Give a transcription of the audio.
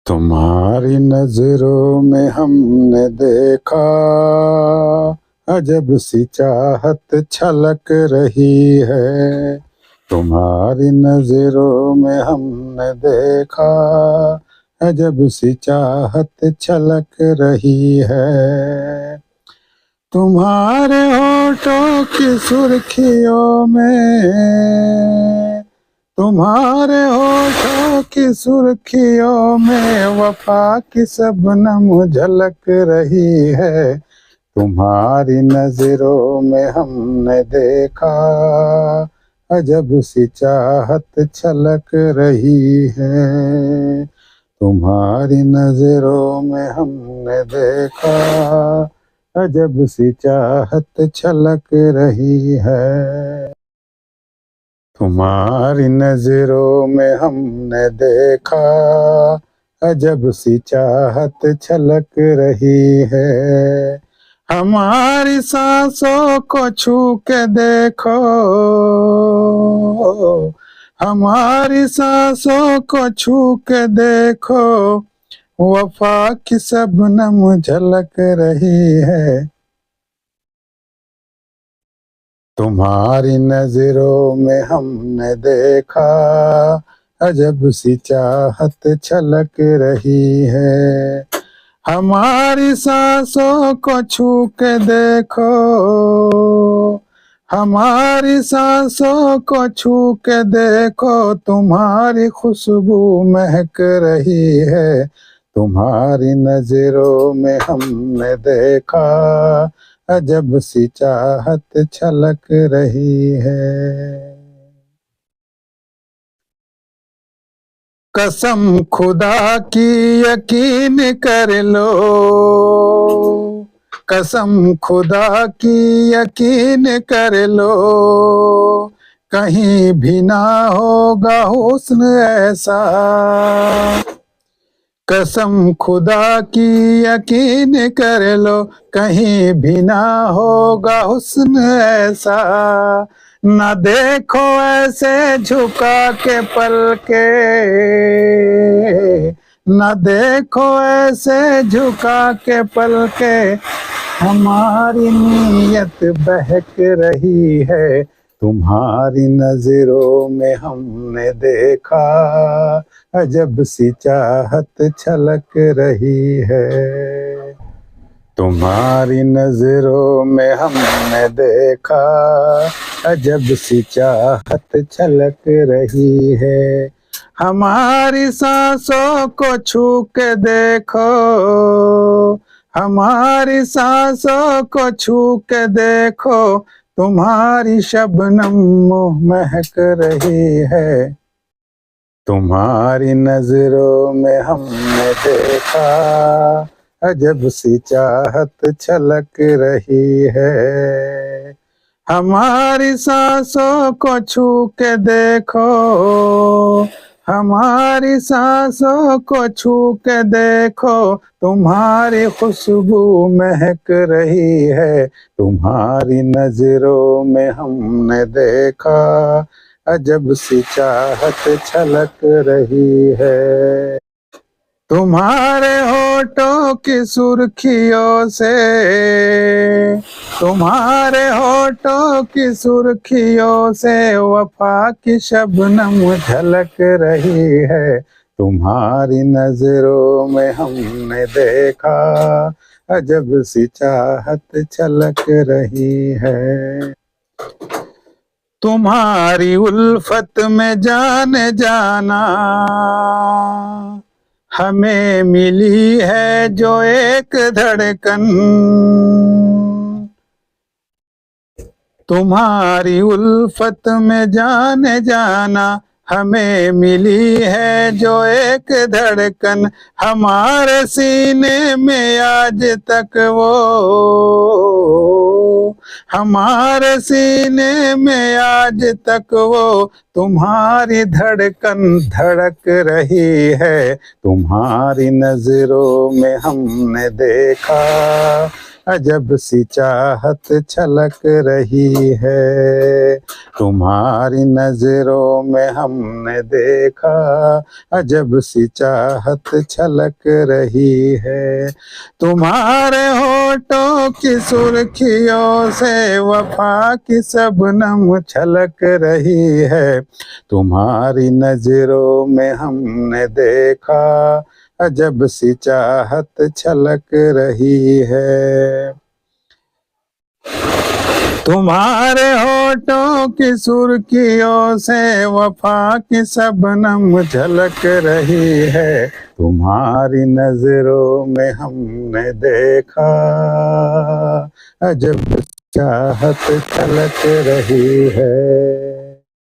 तुम्हारी नजरों में हमने देखा अजब सी चाहत छलक रही है। तुम्हारी नजरों में हमने देखा अजब सी चाहत छलक रही है। तुम्हारे होठों की सुर्खियों में, तुम्हारे होठों की सुर्खियों में वफा की शबनम झलक रही है। तुम्हारी नजरों में हमने देखा अजब सी चाहत छलक रही है। तुम्हारी नजरों में हमने देखा अजब सी चाहत छलक रही है। तुम्हारी नजरों में हमने देखा अजब सी चाहत छलक रही है। हमारी सांसों को छू के देखो, हमारी सांसों को छू के देखो, वफा की शबनम झलक रही है। तुम्हारी नजरों में हमने देखा अजब सी चाहत छलक रही है। हमारी सांसों को छू के देखो, हमारी सांसों को छू के देखो, तुम्हारी खुशबू महक रही है। तुम्हारी नजरों में हमने देखा अजब सी चाहत छलक रही है। कसम खुदा की यकीन कर लो, कसम खुदा की यकीन कर लो, कहीं भी ना होगा हुस्न ऐसा। कसम खुदा की यकीन कर लो, कहीं भी ना होगा हुस्न ऐसा। न देखो ऐसे झुका के पल के, न देखो ऐसे झुका के पल के, हमारी नीयत बहक रही है। तुम्हारी नजरों में हमने देखा अजब सी चाहत छलक रही है। तुम्हारी नजरों में हमने देखा अजब सी चाहत छलक रही है। हमारी सांसों को छू के देखो, हमारी सांसों को छू के देखो, तुम्हारी शबनम महक रही है। तुम्हारी नजरों में हमने देखा अजब सी चाहत छलक रही है। हमारी सांसों को छू के देखो, हमारी सांसों को छू के देखो, तुम्हारी खुशबू महक रही है। तुम्हारी नजरों में हमने देखा अजब सी चाहत छलक रही है। तुम्हारे होठों की सुर्खियों से, तुम्हारे होठों की सुर्खियों से वफा की शबनम झलक रही है। तुम्हारी नजरों में हमने देखा अजब सी चाहत छलक रही है। तुम्हारी उल्फत में जान जाना हमें मिली है जो एक धड़कन। तुम्हारी उल्फत में जान जाना हमें मिली है जो एक धड़कन। हमारे सीने में आज तक वो, हमारे सीने में आज तक वो तुम्हारी धड़कन धड़क रही है। तुम्हारी नजरों में हमने देखा अजब सी चाहत छलक रही है। तुम्हारी नजरों में हमने देखा अजब सी चाहत छलक रही है। तुम्हारे होठों की सुर्खियों से वफा की शबनम छलक रही है। तुम्हारी नजरों में हमने देखा अजब सी चाहत छलक रही है। तुम्हारे होठों की सुर्खियों से वफा की शबनम झलक रही है। तुम्हारी नजरों में हमने देखा अजब चाहत छलक रही है।